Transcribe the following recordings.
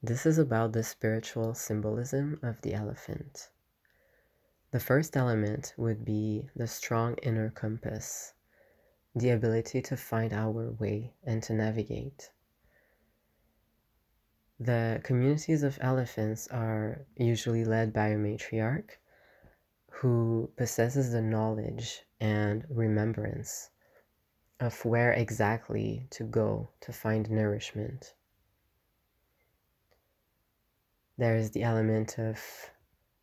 This is about the spiritual symbolism of the elephant. The first element would be the strong inner compass, the ability to find our way and to navigate. The communities of elephants are usually led by a matriarch who possesses the knowledge and remembrance of where exactly to go to find nourishment. There is the element of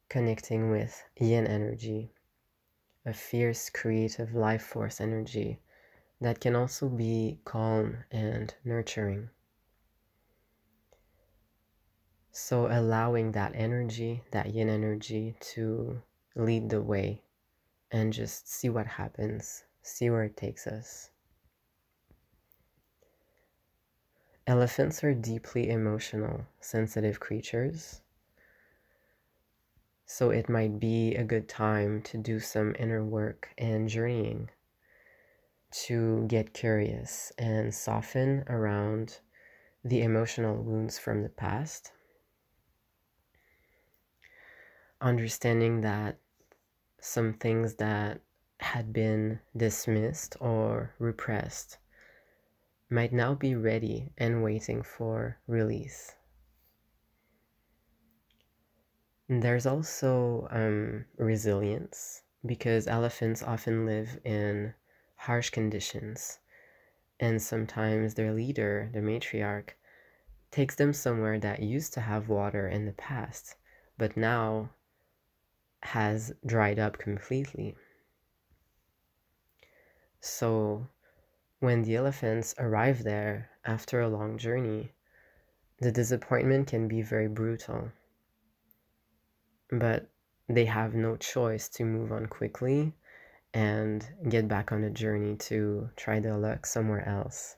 connecting with yin energy, a fierce creative life force energy that can also be calm and nurturing. So allowing that energy, that yin energy, to lead the way and just see what happens, see where it takes us. Elephants are deeply emotional, sensitive creatures. So it might be a good time to do some inner work and journeying, to get curious and soften around the emotional wounds from the past. Understanding that some things that had been dismissed or repressed might now be ready and waiting for release. And there's also resilience, because elephants often live in harsh conditions, and sometimes their leader, the matriarch, takes them somewhere that used to have water in the past, but now has dried up completely. So when the elephants arrive there after a long journey, the disappointment can be very brutal. But they have no choice to move on quickly and get back on the journey to try their luck somewhere else.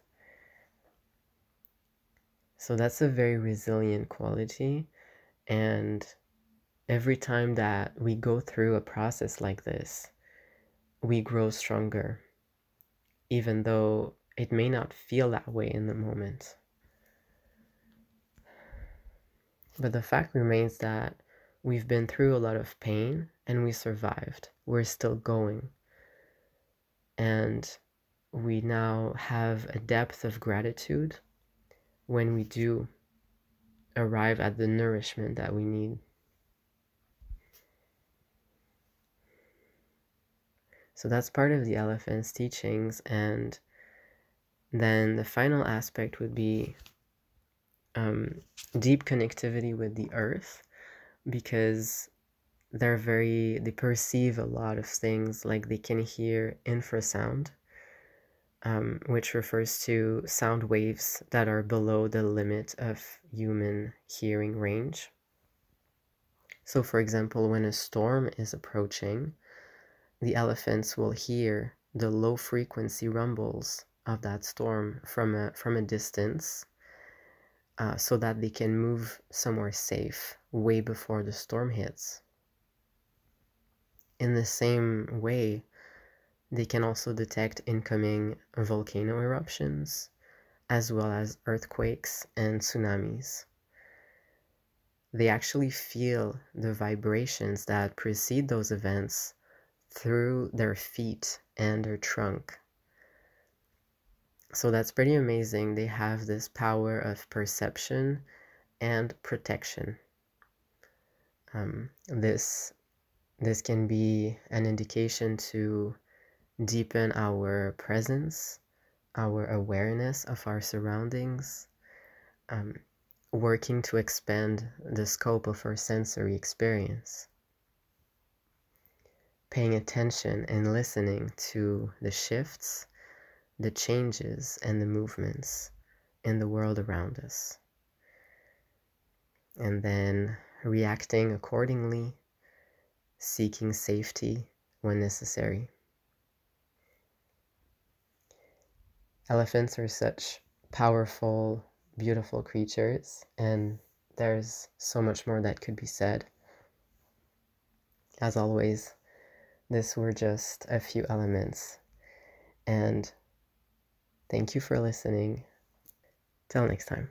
So that's a very resilient quality, and every time that we go through a process like this, we grow stronger, even though it may not feel that way in the moment. But the fact remains that we've been through a lot of pain and we survived. We're still going. And we now have a depth of gratitude when we do arrive at the nourishment that we need. So that's part of the elephant's teachings. And then the final aspect would be deep connectivity with the earth, because they perceive a lot of things, like they can hear infrasound, which refers to sound waves that are below the limit of human hearing range. So for example, when a storm is approaching, the elephants will hear the low frequency rumbles of that storm from a distance, so that they can move somewhere safe way before the storm hits. In the same way, they can also detect incoming volcano eruptions, as well as earthquakes and tsunamis. They actually feel the vibrations that precede those events through their feet and their trunk. So that's pretty amazing. They have this power of perception and protection. This can be an indication to deepen our presence, our awareness of our surroundings, working to expand the scope of our sensory experience, paying attention and listening to the shifts, the changes, and the movements in the world around us, and then reacting accordingly, seeking safety when necessary. Elephants are such powerful, beautiful creatures, and there's so much more that could be said. As always, these were just a few elements, and thank you for listening. Till next time.